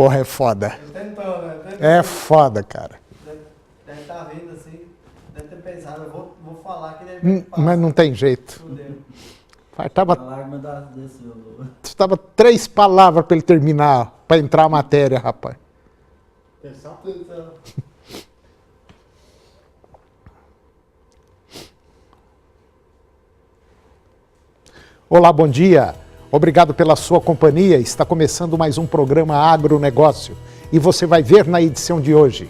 Porra, é foda. Tentou, né? É foda, cara. Deve estar vindo assim, deve ter pensado, eu vou falar que deve Mas não tem jeito. Tava 3 palavras para ele terminar, para entrar a matéria, rapaz. Olá, bom dia. Obrigado pela sua companhia. Está começando mais um programa Agronegócio. E você vai ver na edição de hoje.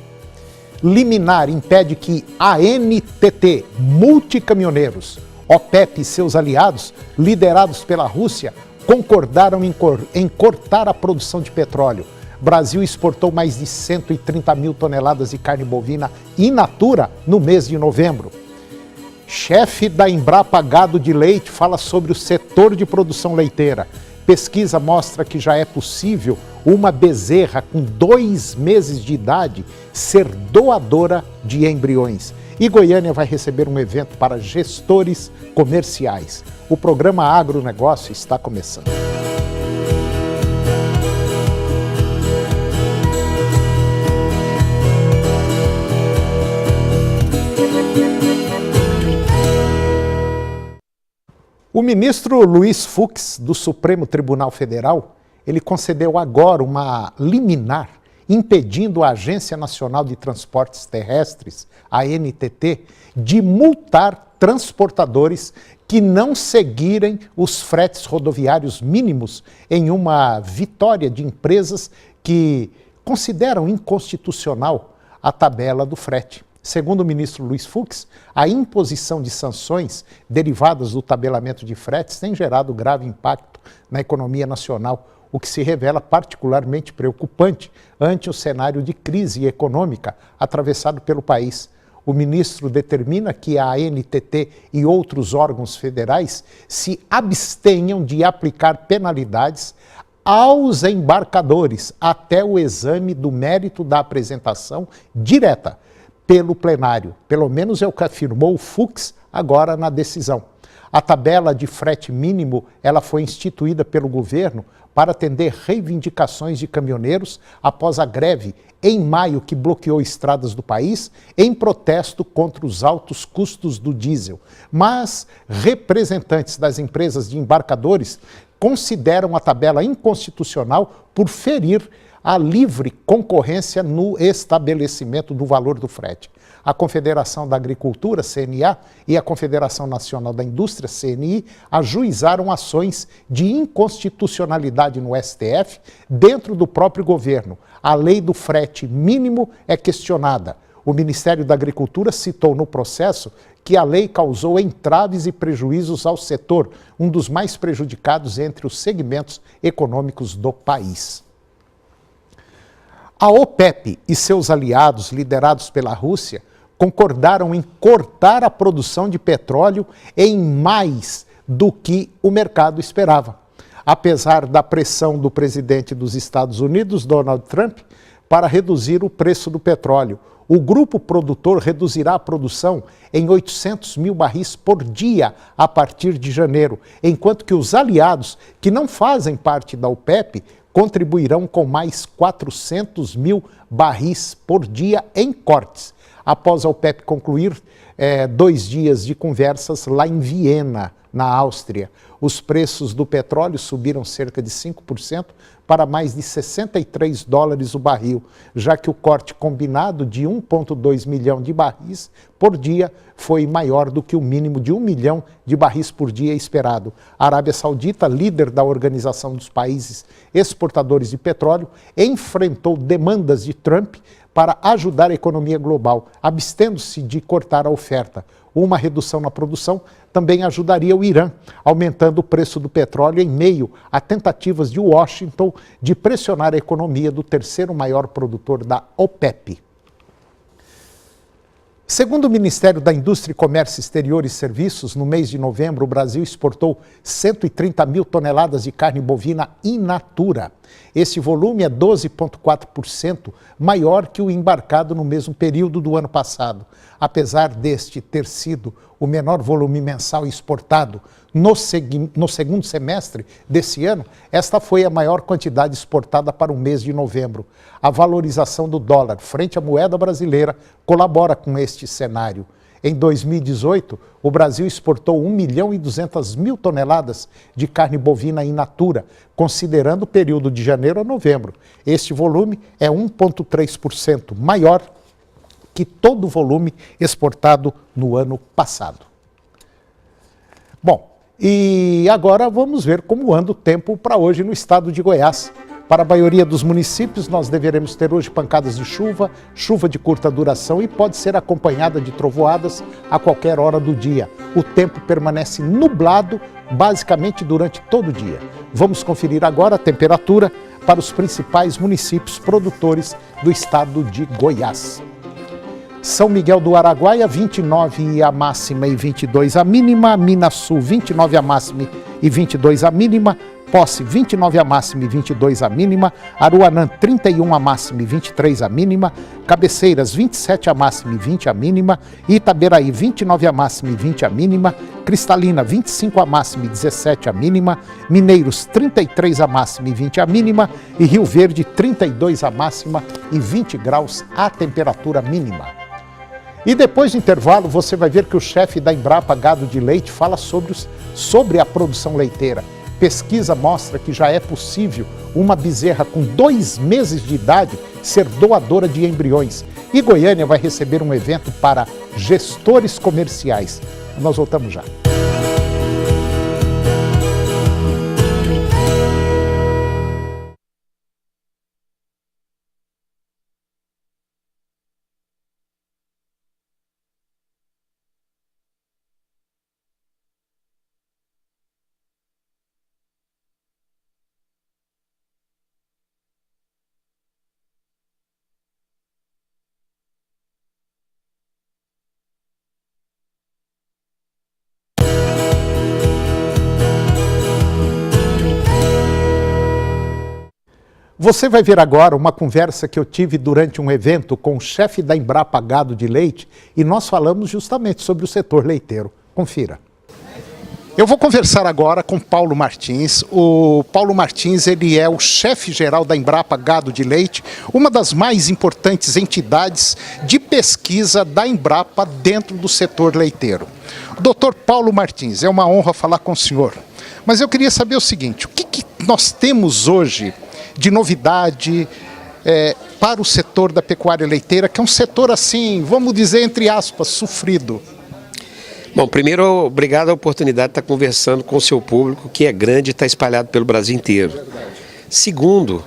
Liminar impede que a ANTT, multicaminhoneiros, OPEP e seus aliados, liderados pela Rússia, concordaram em cortar a produção de petróleo. Brasil exportou mais de 130 mil toneladas de carne bovina in natura no mês de novembro. Chefe da Embrapa Gado de Leite fala sobre o setor de produção leiteira. Pesquisa mostra que já é possível uma bezerra com 2 meses de idade ser doadora de embriões. E Goiânia vai receber um evento para gestores comerciais. O programa Agronegócio está começando. O ministro Luiz Fux, do Supremo Tribunal Federal, ele concedeu agora uma liminar impedindo a Agência Nacional de Transportes Terrestres, a ANTT, de multar transportadores que não seguirem os fretes rodoviários mínimos em uma vitória de empresas que consideram inconstitucional a tabela do frete. Segundo o ministro Luiz Fux, a imposição de sanções derivadas do tabelamento de fretes tem gerado grave impacto na economia nacional, o que se revela particularmente preocupante ante o cenário de crise econômica atravessado pelo país. O ministro determina que a ANTT e outros órgãos federais se abstenham de aplicar penalidades aos embarcadores até o exame do mérito da apresentação direta pelo plenário. Pelo menos é o que afirmou o Fux agora na decisão. A tabela de frete mínimo ela foi instituída pelo governo para atender reivindicações de caminhoneiros após a greve em maio que bloqueou estradas do país em protesto contra os altos custos do diesel. Mas representantes das empresas de embarcadores consideram a tabela inconstitucional por ferir a livre concorrência no estabelecimento do valor do frete. A Confederação da Agricultura, CNA, e a Confederação Nacional da Indústria, CNI, ajuizaram ações de inconstitucionalidade no STF dentro do próprio governo. A lei do frete mínimo é questionada. O Ministério da Agricultura citou no processo que a lei causou entraves e prejuízos ao setor, um dos mais prejudicados entre os segmentos econômicos do país. A OPEP e seus aliados, liderados pela Rússia, concordaram em cortar a produção de petróleo em mais do que o mercado esperava. Apesar da pressão do presidente dos Estados Unidos, Donald Trump, para reduzir o preço do petróleo, o grupo produtor reduzirá a produção em 800 mil barris por dia a partir de janeiro, enquanto que os aliados, que não fazem parte da OPEP, contribuirão com mais 400 mil barris por dia em cortes, após a OPEP concluir 2 dias de conversas lá em Viena, na Áustria. Os preços do petróleo subiram cerca de 5% para mais de $63 o barril, já que o corte combinado de 1,2 milhão de barris por dia foi maior do que o mínimo de 1 milhão de barris por dia esperado. A Arábia Saudita, líder da Organização dos Países Exportadores de Petróleo, enfrentou demandas de Trump para ajudar a economia global, abstendo-se de cortar a oferta. Uma redução na produção também ajudaria o Irã, aumentando o preço do petróleo em meio a tentativas de Washington de pressionar a economia do terceiro maior produtor da OPEP. Segundo o Ministério da Indústria, Comércio Exterior e Serviços, no mês de novembro, o Brasil exportou 130 mil toneladas de carne bovina in natura. Esse volume é 12,4% maior que o embarcado no mesmo período do ano passado. Apesar deste ter sido o menor volume mensal exportado no segundo semestre desse ano, esta foi a maior quantidade exportada para o mês de novembro. A valorização do dólar frente à moeda brasileira colabora com este cenário. Em 2018, o Brasil exportou 1.200.000 toneladas de carne bovina in natura, considerando o período de janeiro a novembro. Este volume é 1,3% maior que todo o volume exportado no ano passado. Bom, e agora vamos ver como anda o tempo para hoje no estado de Goiás. Para a maioria dos municípios, nós deveremos ter hoje pancadas de chuva, chuva de curta duração e pode ser acompanhada de trovoadas a qualquer hora do dia. O tempo permanece nublado basicamente durante todo o dia. Vamos conferir agora a temperatura para os principais municípios produtores do estado de Goiás. São Miguel do Araguaia, 29 a máxima e 22 a mínima. Minas Sul, 29 a máxima e 22 a mínima. Posse, 29 a máxima e 22 a mínima. Aruanã, 31 a máxima e 23 a mínima. Cabeceiras, 27 a máxima e 20 a mínima. Itaberaí, 29 a máxima e 20 a mínima. Cristalina, 25 a máxima e 17 a mínima. Mineiros, 33 a máxima e 20 a mínima. E Rio Verde, 32 a máxima e 20 graus a temperatura mínima. E depois do intervalo, você vai ver que o chefe da Embrapa Gado de Leite fala sobre a produção leiteira. Pesquisa mostra que já é possível uma bezerra com 2 meses de idade ser doadora de embriões. E Goiânia vai receber um evento para gestores comerciais. Nós voltamos já. Você vai ver agora uma conversa que eu tive durante um evento com o chefe da Embrapa Gado de Leite e nós falamos justamente sobre o setor leiteiro. Confira. Eu vou conversar agora com Paulo Martins. O Paulo Martins, ele é o chefe-geral da Embrapa Gado de Leite, uma das mais importantes entidades de pesquisa da Embrapa dentro do setor leiteiro. Doutor Paulo Martins, é uma honra falar com o senhor. Mas eu queria saber o seguinte, o que nós temos hoje de novidade para o setor da pecuária leiteira, que é um setor assim, vamos dizer, entre aspas, sofrido? Bom, primeiro, obrigado a oportunidade de estar conversando com o seu público, que é grande e está espalhado pelo Brasil inteiro. Segundo,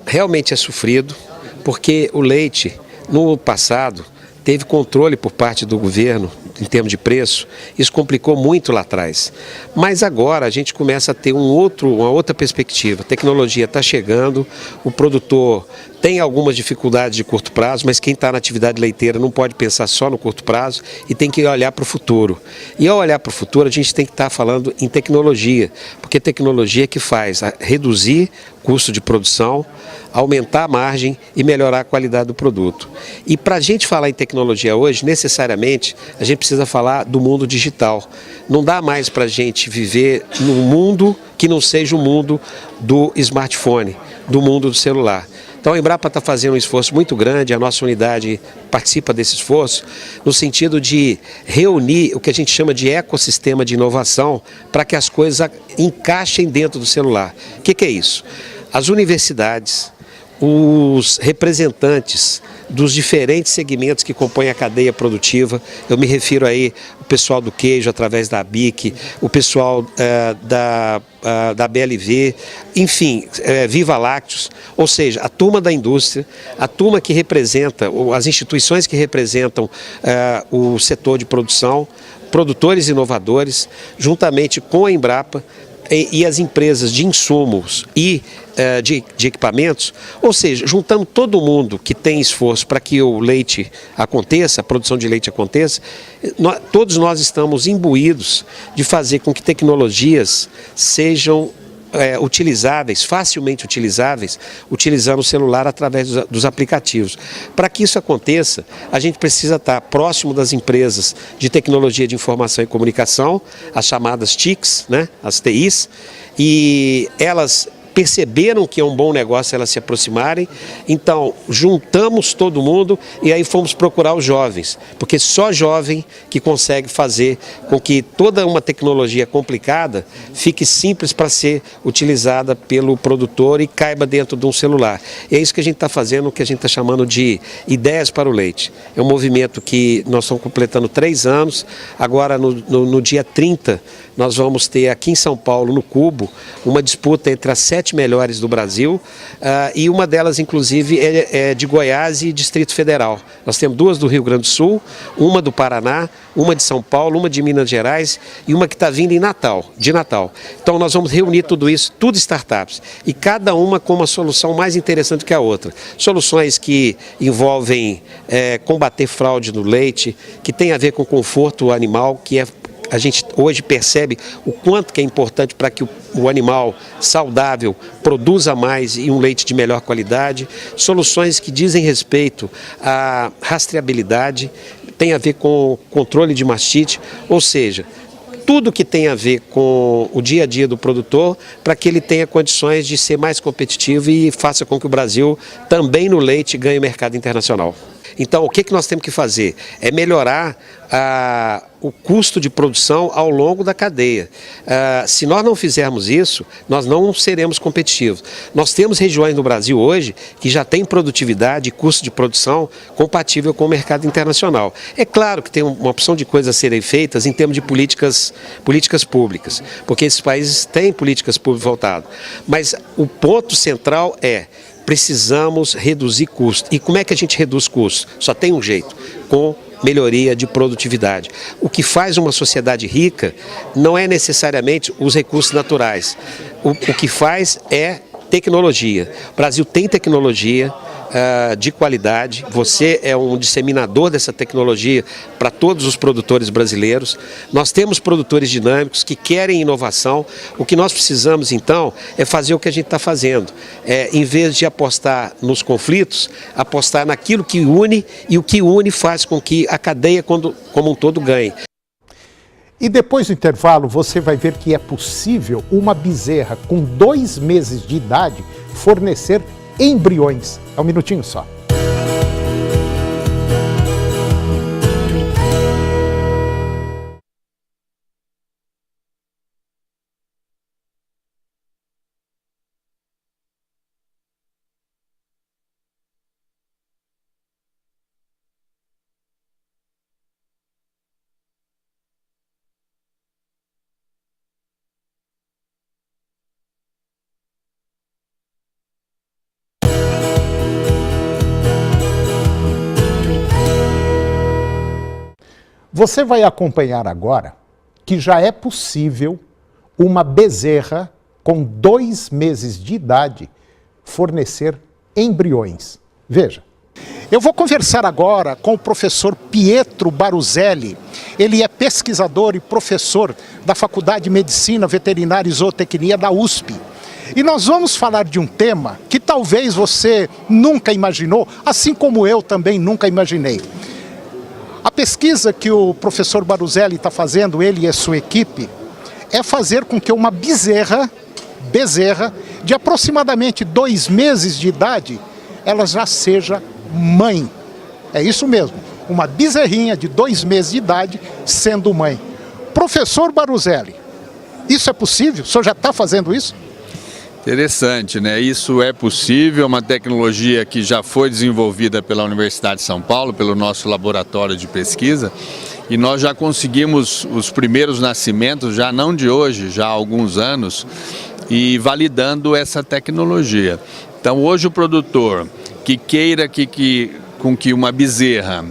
realmente é sofrido, porque o leite, no passado, teve controle por parte do governo em termos de preço, isso complicou muito lá atrás. Mas agora a gente começa a ter uma outra perspectiva. A tecnologia está chegando, o produtor tem algumas dificuldades de curto prazo, mas quem está na atividade leiteira não pode pensar só no curto prazo e tem que olhar para o futuro. E ao olhar para o futuro, a gente tem que estar falando em tecnologia, porque tecnologia é que faz reduzir custo de produção, aumentar a margem e melhorar a qualidade do produto. E para a gente falar em tecnologia hoje, necessariamente, a gente precisa falar do mundo digital. Não dá mais para a gente viver num mundo que não seja o mundo do smartphone, do mundo do celular. Então a Embrapa está fazendo um esforço muito grande, a nossa unidade participa desse esforço, no sentido de reunir o que a gente chama de ecossistema de inovação para que as coisas encaixem dentro do celular. O que é isso? As universidades, os representantes dos diferentes segmentos que compõem a cadeia produtiva, eu me refiro aí o pessoal do queijo através da ABIC, o pessoal da BLV, enfim, Viva Lácteos, ou seja, a turma da indústria, a turma que representa, as instituições que representam o setor de produção, produtores inovadores, juntamente com a Embrapa, e as empresas de insumos e de equipamentos, ou seja, juntando todo mundo que tem esforço para que o leite aconteça, a produção de leite aconteça, todos nós estamos imbuídos de fazer com que tecnologias sejam utilizáveis, facilmente utilizáveis, utilizando o celular através dos aplicativos. Para que isso aconteça, a gente precisa estar próximo das empresas de tecnologia de informação e comunicação, as chamadas TICs, né, as TIs, e elas perceberam que é um bom negócio elas se aproximarem, então juntamos todo mundo e aí fomos procurar os jovens, porque só jovem que consegue fazer com que toda uma tecnologia complicada fique simples para ser utilizada pelo produtor e caiba dentro de um celular. E é isso que a gente está fazendo, o que a gente está chamando de Ideias para o Leite. É um movimento que nós estamos completando 3 anos, agora no dia 30 nós vamos ter aqui em São Paulo, no Cubo, uma disputa entre as 7 melhores do Brasil, e uma delas, inclusive, é de Goiás e Distrito Federal. Nós temos 2 do Rio Grande do Sul, uma do Paraná, uma de São Paulo, uma de Minas Gerais e uma que está vindo de Natal. Então nós vamos reunir tudo isso, tudo startups, e cada uma com uma solução mais interessante que a outra. Soluções que envolvem combater fraude no leite, que tem a ver com conforto animal, que a gente hoje percebe o quanto que é importante para que o animal saudável produza mais e um leite de melhor qualidade. Soluções que dizem respeito à rastreabilidade, tem a ver com controle de mastite, ou seja, tudo que tem a ver com o dia a dia do produtor para que ele tenha condições de ser mais competitivo e faça com que o Brasil também no leite ganhe o mercado internacional. Então, o que nós temos que fazer? É melhorar o custo de produção ao longo da cadeia. Se nós não fizermos isso, nós não seremos competitivos. Nós temos regiões no Brasil hoje que já têm produtividade e custo de produção compatível com o mercado internacional. É claro que tem uma opção de coisas a serem feitas em termos de políticas públicas, porque esses países têm políticas públicas voltadas. Mas o ponto central precisamos reduzir custos. E como é que a gente reduz custos? Só tem um jeito, com melhoria de produtividade. O que faz uma sociedade rica não é necessariamente os recursos naturais. O que faz é tecnologia. O Brasil tem tecnologia de qualidade, você é um disseminador dessa tecnologia para todos os produtores brasileiros. Nós temos produtores dinâmicos que querem inovação. O que nós precisamos então é fazer o que a gente está fazendo, em vez de apostar nos conflitos, apostar naquilo que une, e o que une faz com que a cadeia como um todo ganhe. E depois do intervalo você vai ver que é possível uma bezerra com 2 meses de idade fornecer embriões. É um minutinho só. Você vai acompanhar agora que já é possível uma bezerra com 2 meses de idade fornecer embriões. Veja. Eu vou conversar agora com o professor Pietro Baruzelli. Ele é pesquisador e professor da Faculdade de Medicina Veterinária e Zootecnia da USP. E nós vamos falar de um tema que talvez você nunca imaginou, assim como eu também nunca imaginei. A pesquisa que o professor Baruzelli está fazendo, ele e a sua equipe, é fazer com que uma bezerra de aproximadamente 2 meses de idade, ela já seja mãe. É isso mesmo, uma bezerrinha de 2 meses de idade sendo mãe. Professor Baruzelli, isso é possível? O senhor já está fazendo isso? Interessante, né? Isso é possível, uma tecnologia que já foi desenvolvida pela Universidade de São Paulo, pelo nosso laboratório de pesquisa, e nós já conseguimos os primeiros nascimentos, já não de hoje, já há alguns anos, e validando essa tecnologia. Então hoje o produtor que queira com que uma bezerra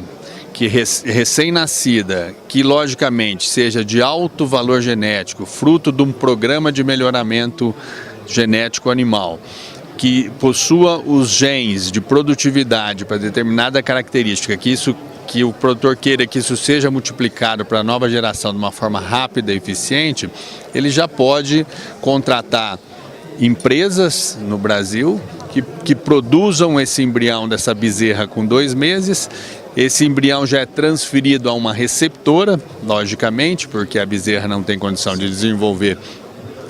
que recém-nascida, que logicamente seja de alto valor genético, fruto de um programa de melhoramento genético animal, que possua os genes de produtividade para determinada característica, que o produtor queira que isso seja multiplicado para a nova geração de uma forma rápida e eficiente, ele já pode contratar empresas no Brasil que produzam esse embrião dessa bezerra com 2 meses. Esse embrião já é transferido a uma receptora, logicamente, porque a bezerra não tem condição de desenvolver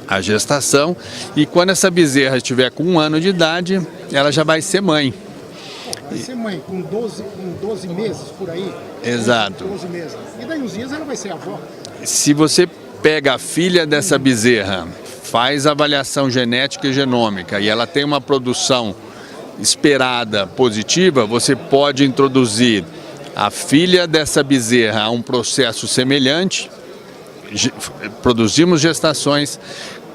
a gestação. E quando essa bezerra estiver com 1 ano de idade, ela já vai ser mãe. Vai ser mãe com 12 meses por aí? Exato. 12 meses. E daí uns dias ela vai ser avó? Se você pega a filha dessa bezerra, faz avaliação genética e genômica e ela tem uma produção esperada positiva, você pode introduzir a filha dessa bezerra a um processo semelhante, produzimos gestações.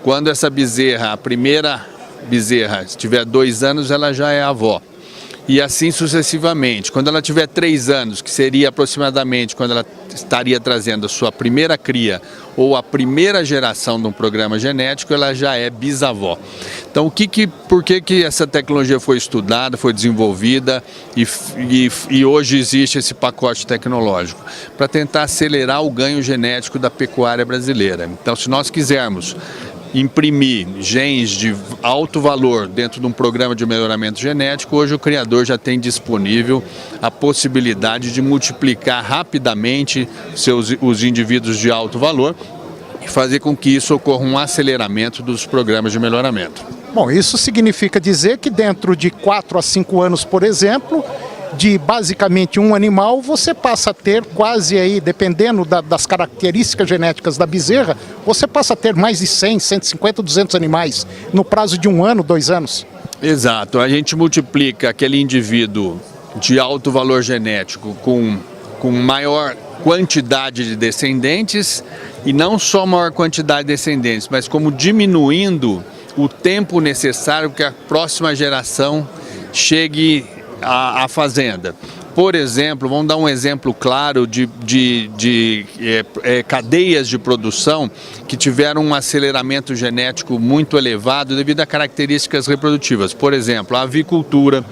Quando essa bezerra, a primeira bezerra, tiver 2 anos, ela já é avó. E assim sucessivamente. Quando ela tiver 3 anos, que seria aproximadamente quando ela estaria trazendo a sua primeira cria ou a primeira geração de um programa genético, ela já é bisavó. Então, por que essa tecnologia foi estudada, foi desenvolvida e hoje existe esse pacote tecnológico? Para tentar acelerar o ganho genético da pecuária brasileira. Então, se nós quisermos imprimir genes de alto valor dentro de um programa de melhoramento genético, hoje o criador já tem disponível a possibilidade de multiplicar rapidamente os indivíduos de alto valor e fazer com que isso ocorra um aceleramento dos programas de melhoramento. Bom, isso significa dizer que dentro de 4 a 5 anos, por exemplo, de basicamente um animal, você passa a ter quase aí, dependendo das características genéticas da bezerra, você passa a ter mais de 100, 150, 200 animais no prazo de 1 ano, 2 anos. Exato, a gente multiplica aquele indivíduo de alto valor genético com maior quantidade de descendentes e não só maior quantidade de descendentes, mas como diminuindo o tempo necessário para que a próxima geração chegue à fazenda. Por exemplo, vamos dar um exemplo claro de cadeias de produção que tiveram um aceleramento genético muito elevado devido a características reprodutivas. Por exemplo, a avicultura,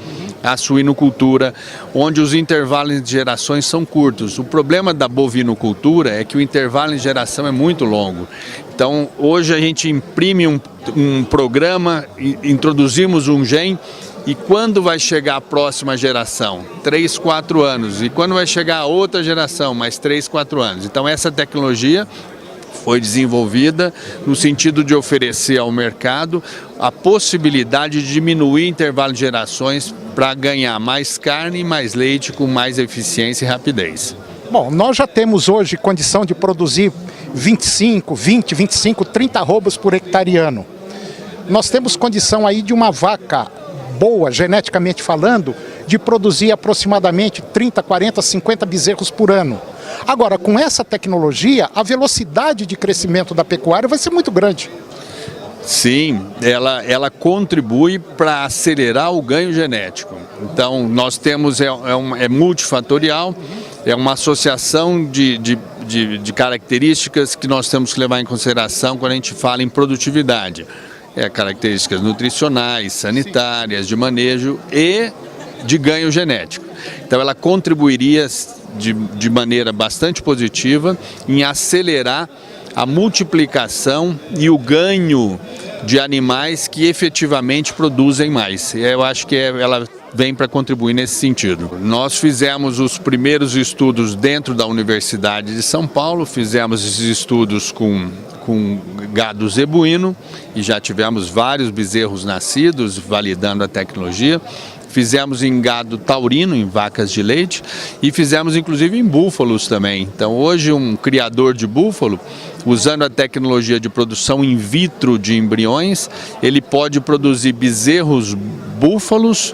a suinocultura, onde os intervalos de gerações são curtos. O problema da bovinocultura é que o intervalo de geração é muito longo. Então, hoje a gente imprime um programa, introduzimos um gene, e quando vai chegar a próxima geração? 3, 4 anos. E quando vai chegar a outra geração? Mais 3, 4 anos. Então essa tecnologia foi desenvolvida no sentido de oferecer ao mercado a possibilidade de diminuir o intervalo de gerações para ganhar mais carne e mais leite com mais eficiência e rapidez. Bom, nós já temos hoje condição de produzir 25, 20, 25, 30 arrobas por hectare ano. Nós temos condição aí de uma vaca boa, geneticamente falando, de produzir aproximadamente 30, 40, 50 bezerros por ano. Agora, com essa tecnologia, a velocidade de crescimento da pecuária vai ser muito grande. Sim, ela contribui para acelerar o ganho genético. Então, nós temos, é multifatorial, é uma associação de características que nós temos que levar em consideração quando a gente fala em produtividade. Características nutricionais, sanitárias, de manejo e de ganho genético. Então ela contribuiria de maneira bastante positiva em acelerar a multiplicação e o ganho de animais que efetivamente produzem mais. Eu acho que ela vem para contribuir nesse sentido. Nós fizemos os primeiros estudos dentro da Universidade de São Paulo, fizemos esses estudos com gado zebuíno e já tivemos vários bezerros nascidos validando a tecnologia. Fizemos em gado taurino, em vacas de leite, e fizemos inclusive em búfalos também. Então hoje um criador de búfalo, usando a tecnologia de produção in vitro de embriões, ele pode produzir bezerros búfalos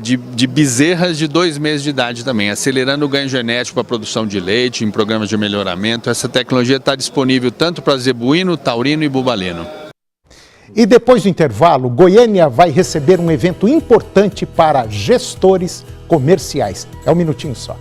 de bezerras de 2 meses de idade também, acelerando o ganho genético para a produção de leite, em programas de melhoramento. Essa tecnologia está disponível tanto para zebuíno, taurino e bubalino. E depois do intervalo, Goiânia vai receber um evento importante para gestores comerciais. É um minutinho só.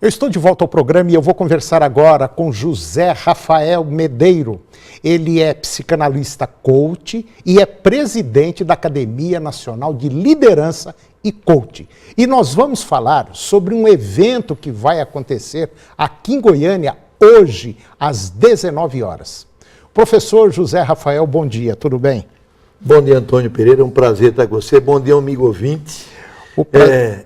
Eu estou de volta ao programa e eu vou conversar agora com José Rafael Medeiro. Ele é psicanalista coach e é presidente da Academia Nacional de Liderança e Coach. E nós vamos falar sobre um evento que vai acontecer aqui em Goiânia hoje, às 19 horas. Professor José Rafael, bom dia, tudo bem? Bom dia, Antônio Pereira, é um prazer estar com você. Bom dia, amigo ouvinte.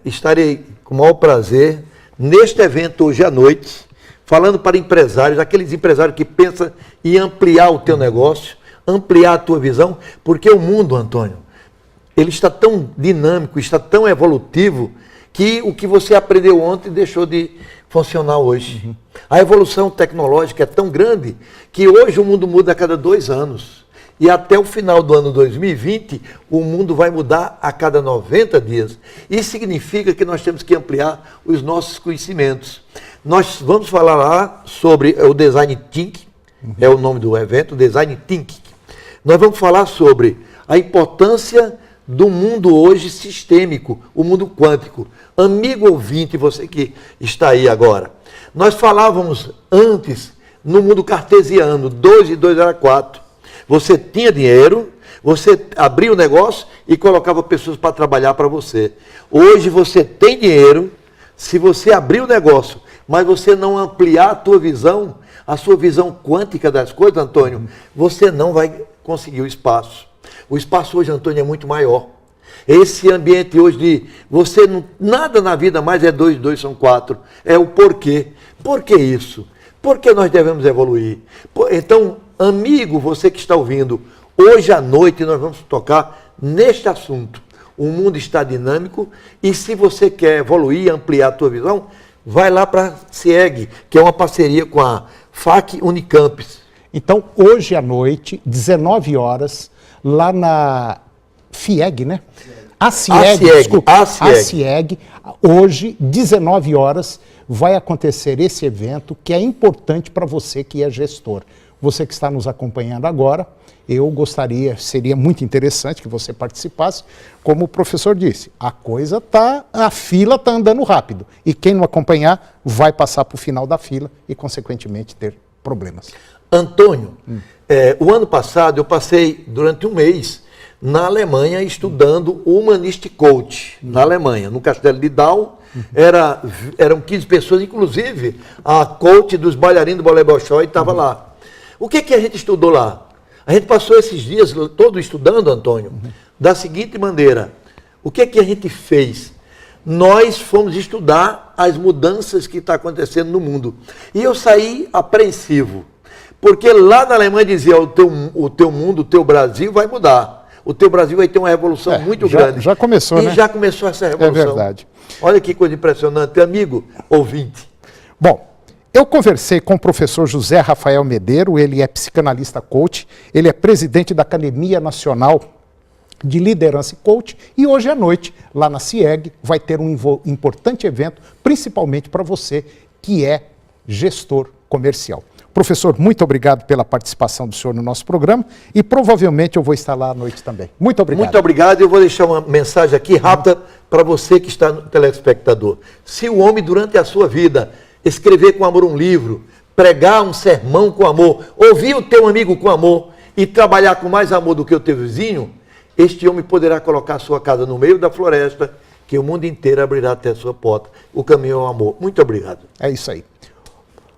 Estarei com o maior prazer neste evento hoje à noite, falando para empresários, aqueles empresários que pensam em ampliar o teu negócio, ampliar a tua visão, porque o mundo, Antônio, ele está tão dinâmico, está tão evolutivo, que o que você aprendeu ontem deixou de funcionar hoje. Uhum. A evolução tecnológica é tão grande que hoje o mundo muda a cada 2 anos. E até o final do ano 2020, o mundo vai mudar a cada 90 dias. Isso significa que nós temos que ampliar os nossos conhecimentos. Nós vamos falar lá sobre o Design Thinking, é o nome do evento, Design Thinking. Nós vamos falar sobre a importância do mundo hoje sistêmico, o mundo quântico. Amigo ouvinte, você que está aí agora, nós falávamos antes no mundo cartesiano, 2 e 2 era 4. Você tinha dinheiro, você abria o negócio e colocava pessoas para trabalhar para você. Hoje você tem dinheiro, se você abrir o negócio, mas você não ampliar a sua visão quântica das coisas, Antônio, você não vai conseguir o espaço. O espaço hoje, Antônio, é muito maior. Esse ambiente hoje de você, nada na vida mais é 2, 2 são 4. É o porquê. Por que isso? Porque nós devemos evoluir. Então, amigo, você que está ouvindo, hoje à noite nós vamos tocar neste assunto. O mundo está dinâmico e se você quer evoluir, ampliar a tua visão, vai lá para a CIEG, que é uma parceria com a FAC Unicampus. Então, hoje à noite, 19 horas, lá na FIEG, né? A CIEG, hoje, 19 horas, vai acontecer esse evento que é importante para você que é gestor. Você que está nos acompanhando agora, seria muito interessante que você participasse. Como o professor disse, a fila está andando rápido. E quem não acompanhar vai passar para o final da fila e, consequentemente, ter problemas. Antônio, o ano passado eu passei durante um mês na Alemanha estudando o Humanist Coach, na Alemanha, no Castelo de Dau. Eram 15 pessoas, inclusive a coach dos bailarinos do Ballet Bolshoi estava lá. O que a gente estudou lá? A gente passou esses dias todos estudando, Antônio, da seguinte maneira. O que a gente fez? Nós fomos estudar as mudanças que estão acontecendo no mundo. E eu saí apreensivo. Porque lá na Alemanha dizia, o teu mundo, o teu Brasil vai mudar. O teu Brasil vai ter uma revolução muito grande. Já começou, né? E já começou essa revolução. É verdade. Olha que coisa impressionante, amigo ouvinte. Bom, eu conversei com o professor José Rafael Medeiro, ele é psicanalista coach, ele é presidente da Academia Nacional de Liderança e Coach, e hoje à noite, lá na CIEG, vai ter um importante evento, principalmente para você que é gestor comercial. Professor, muito obrigado pela participação do senhor no nosso programa e provavelmente eu vou estar lá à noite também. Muito obrigado. Muito obrigado. Eu vou deixar uma mensagem aqui rápida para você que está no telespectador. Se o homem, durante a sua vida, escrever com amor um livro, pregar um sermão com amor, ouvir o teu amigo com amor e trabalhar com mais amor do que o teu vizinho, este homem poderá colocar a sua casa no meio da floresta, que o mundo inteiro abrirá até a sua porta. O caminho é o amor. Muito obrigado. É isso aí.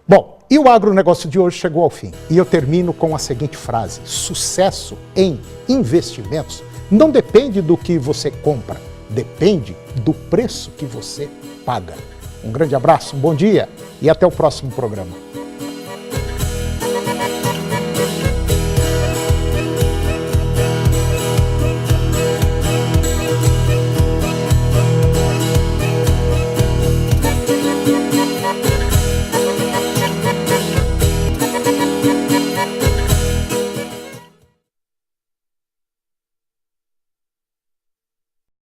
Bom, e o agronegócio de hoje chegou ao fim. E eu termino com a seguinte frase: sucesso em investimentos não depende do que você compra, depende do preço que você paga. Um grande abraço, um bom dia e até o próximo programa.